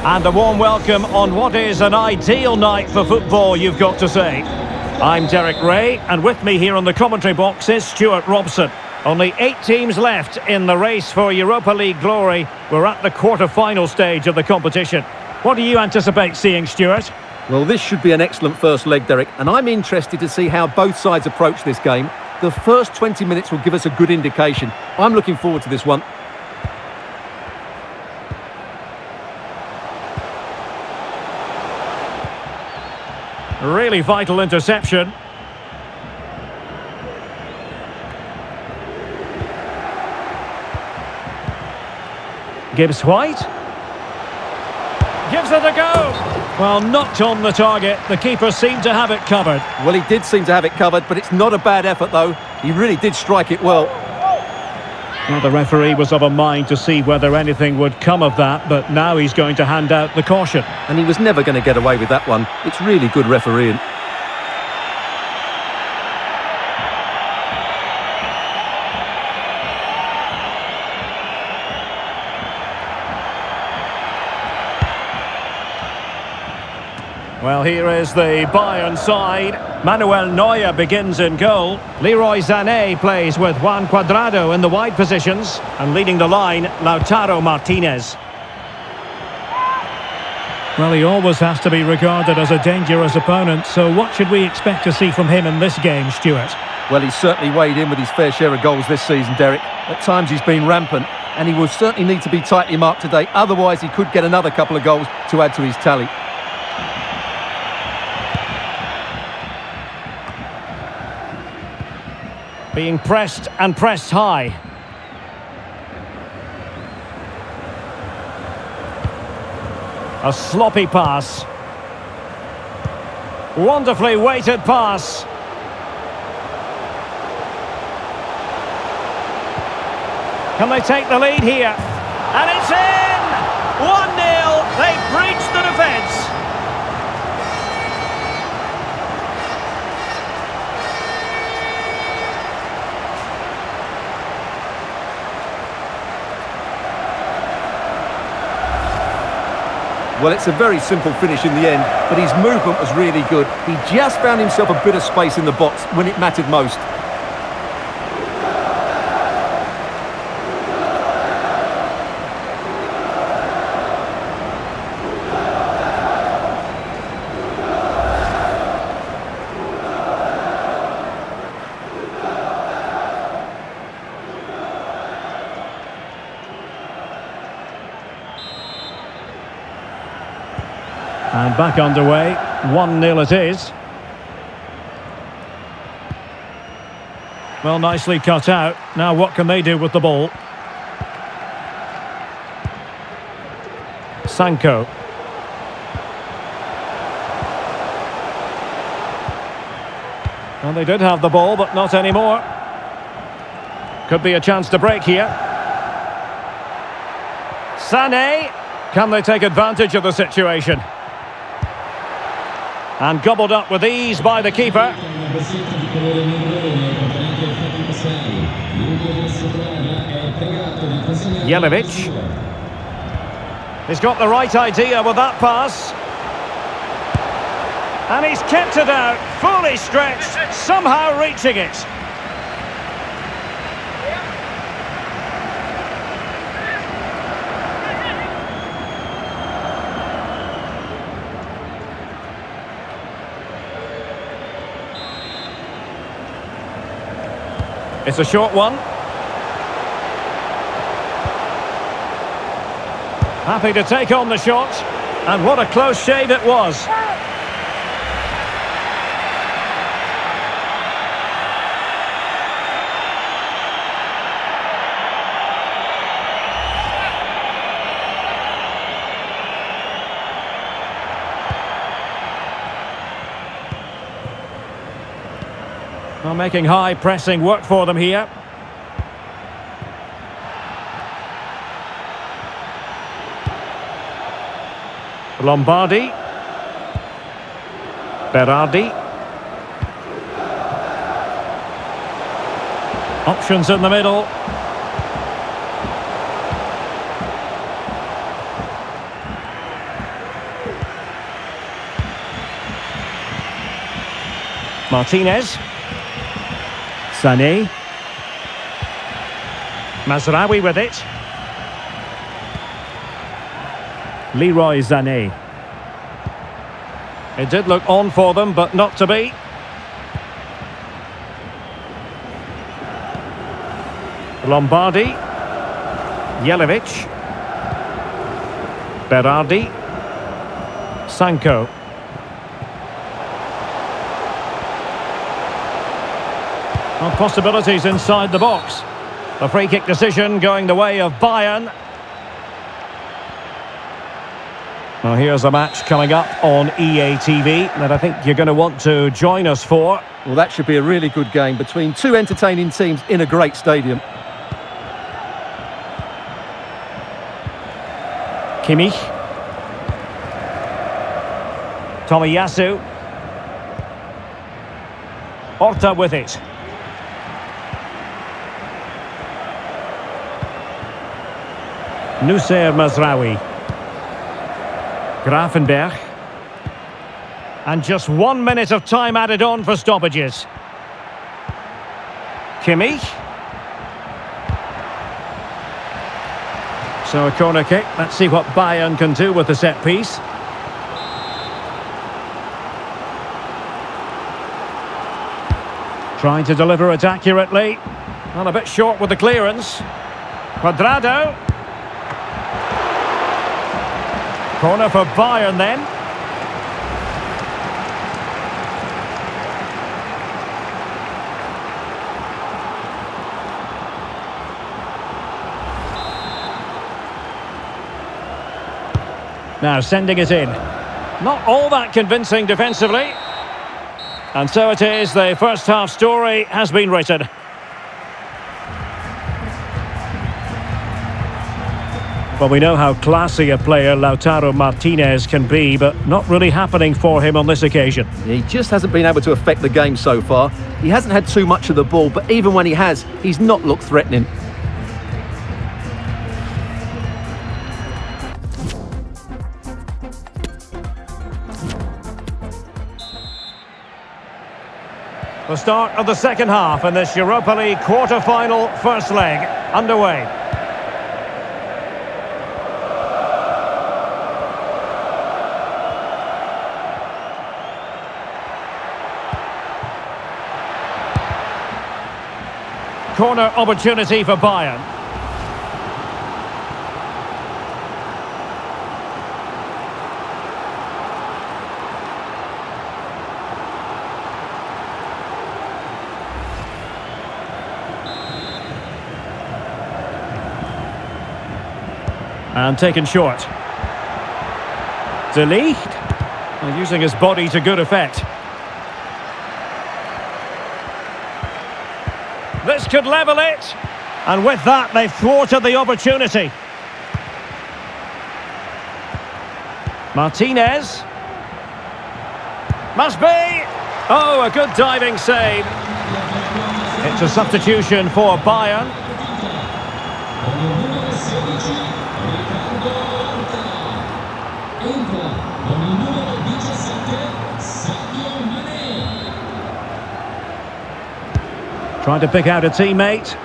And a warm welcome on what is an ideal night for football, you've got to say. I'm Derek Ray, and with me here on the commentary box is Stuart Robson. Only 8 teams left in the race for Europa League glory. We're at the quarter-final stage of the competition. What do you anticipate seeing, Stuart? Well, this should be an excellent first leg, Derek, and I'm interested to see how both sides approach this game. The first 20 minutes will give us a good indication. I'm looking forward to this one. Really vital interception. Gibbs White. Gives it a go. Well, not on the target. The keeper seemed to have it covered. Well, he did seem to have it covered, but it's not a bad effort, though. He really did strike it well. Well, the referee was of a mind to see whether anything would come of that, but now he's going to hand out the caution. And he was never going to get away with that one. It's really good refereeing. Well, here is the Bayern side. Manuel Neuer begins in goal. Leroy Sané plays with Juan Cuadrado in the wide positions. And leading the line, Lautaro Martinez. Well, he always has to be regarded as a dangerous opponent. So what should we expect to see from him in this game, Stuart? Well, he's certainly weighed in with his fair share of goals this season, Derek. At times he's been rampant, and he will certainly need to be tightly marked today. Otherwise, he could get another couple of goals to add to his tally. Being pressed and pressed high. A sloppy pass. Wonderfully weighted pass. Can they take the lead here? And it's in! 1-0. They breached the defence. Well, it's a very simple finish in the end, but his movement was really good. He just found himself a bit of space in the box when it mattered most. And back underway, 1-0 it is. Well, nicely cut out. Now what can they do with the ball? Sanko. Well, they did have the ball, but not anymore. Could be a chance to break here. Sané. Can they take advantage of the situation? And gobbled up with ease by the keeper. Jelic. He's got the right idea with that pass. And he's kept it out, fully stretched, somehow reaching it. It's a short one. Happy to take on the shot. And what a close shave it was. Well, making high pressing work for them here. Lombardi. Berardi. Options in the middle. Martinez. Sané. Mazraoui with it. Leroy Sané. It did look on for them, but not to be. Lombardi. Jelevic. Berardi. Sanko. Well, possibilities inside the box. The free kick decision going the way of Bayern. Well, here's a match coming up on EA TV that I think you're going to want to join us for. Well, that should be a really good game between two entertaining teams in a great stadium. Kimmich. Tomiyasu. Horta with it. Noussair Mazraoui. Grafenberg. And just 1 minute of time added on for stoppages. Kimmich. So a corner kick. Let's see what Bayern can do with the set piece. Trying to deliver it accurately. Well, a bit short with the clearance. Cuadrado. Corner for Bayern then. Now sending it in. Not all that convincing defensively. And so it is, the first half story has been written. Well, we know how classy a player Lautaro Martinez can be, but not really happening for him on this occasion. He just hasn't been able to affect the game so far. He hasn't had too much of the ball, but even when he has, he's not looked threatening. The start of the second half in this Europa League quarter-final first leg underway. Corner opportunity for Bayern. And taken short. De Ligt, using his body to good effect. This could level it. And with that, they've thwarted the opportunity. Martinez. Must be. Oh, a good diving save. It's a substitution for Bayern. Trying to pick out a teammate.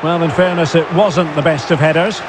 Well, in fairness, it wasn't the best of headers.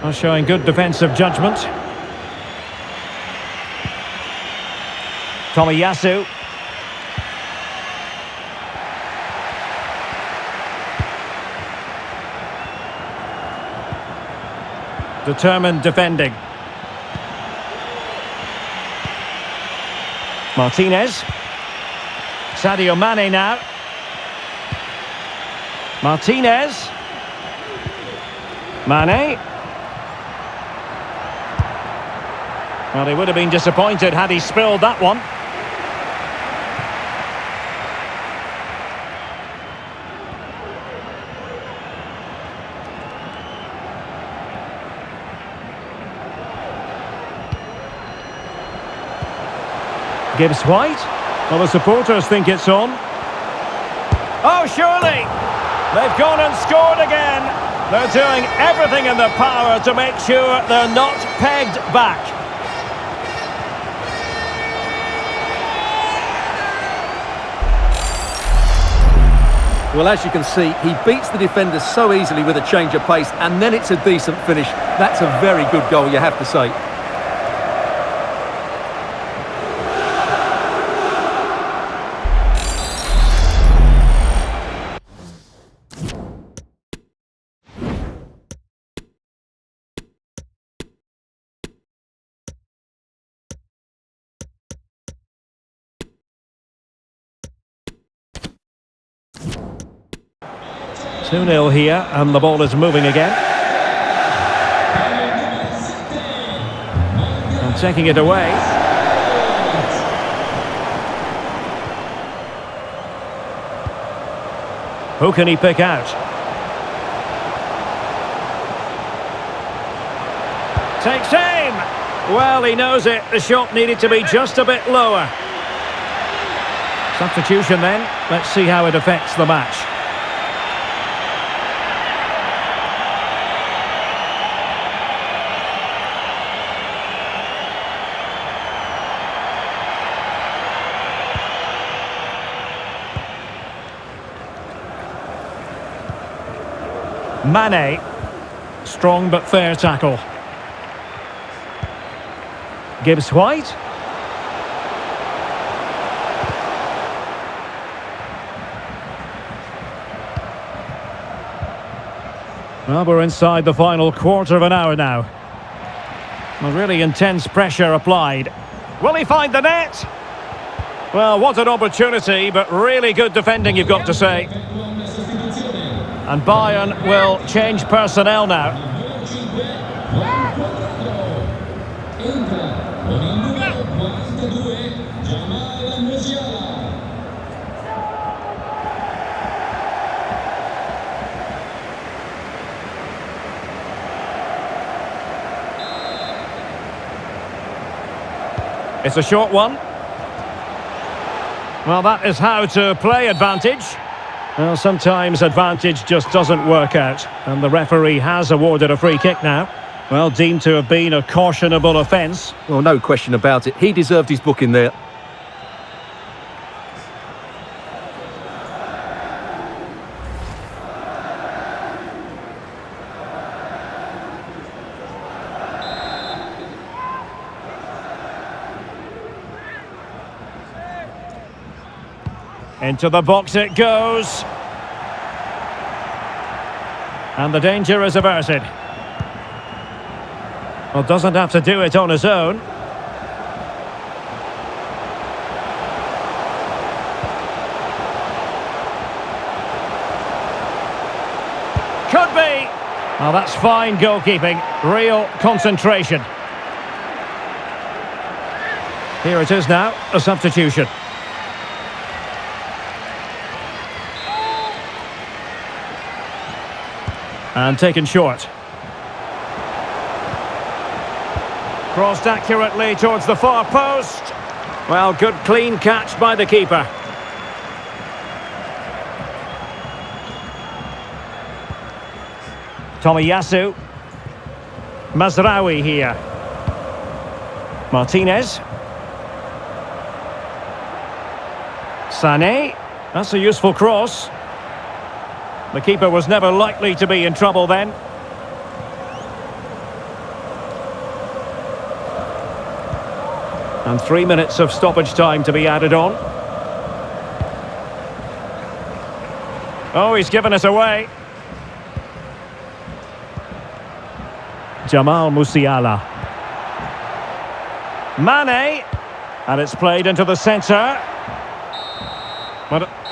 Well, showing good defensive judgment. Tomiyasu. Determined defending. Martinez. Sadio Mane now. Martinez. Mane. Well, he would have been disappointed had he spilled that one. Gibbs White. Well, the supporters think it's on. Oh, surely! They've gone and scored again. They're doing everything in their power to make sure they're not pegged back. Well, as you can see, he beats the defenders so easily with a change of pace, and then it's a decent finish. That's a very good goal, you have to say. Two 0 here, and the ball is moving again. And taking it away. Who can he pick out? Takes aim! Well, he knows it. The shot needed to be just a bit lower. Substitution then. Let's see how it affects the match. Mane, strong but fair tackle. Gibbs White. Well, we're inside the final quarter of an hour now. A really intense pressure applied. Will he find the net? Well, what an opportunity, but really good defending, you've got to say. And Bayern will change personnel now. It's a short one. Well, that is how to play advantage. Well, sometimes advantage just doesn't work out, and the referee has awarded a free kick now. Well, deemed to have been a cautionable offence. Well, no question about it. He deserved his booking there. Into the box it goes. And the danger is averted. Well, doesn't have to do it on his own. Could be. Well, that's fine goalkeeping. Real concentration. Here it is now, a substitution. And taken short. Crossed accurately towards the far post. Well, good clean catch by the keeper. Tomiyasu. Mazraoui here. Martinez. Sané. That's a useful cross. The keeper was never likely to be in trouble then. And 3 minutes of stoppage time to be added on. Oh, he's given it away. Jamal Musiala. Mane. And it's played into the centre.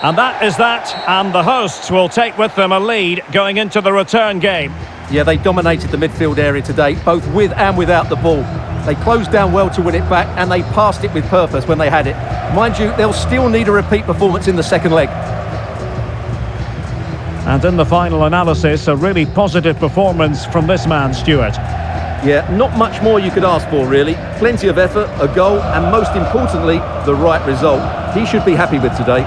And that is that, and the hosts will take with them a lead going into the return game. Yeah, they dominated the midfield area today, both with and without the ball. They closed down well to win it back, and they passed it with purpose when they had it. Mind you, they'll still need a repeat performance in the second leg. And in the final analysis, a really positive performance from this man, Stuart. Yeah, not much more you could ask for, really. Plenty of effort, a goal, and most importantly, the right result. He should be happy with today.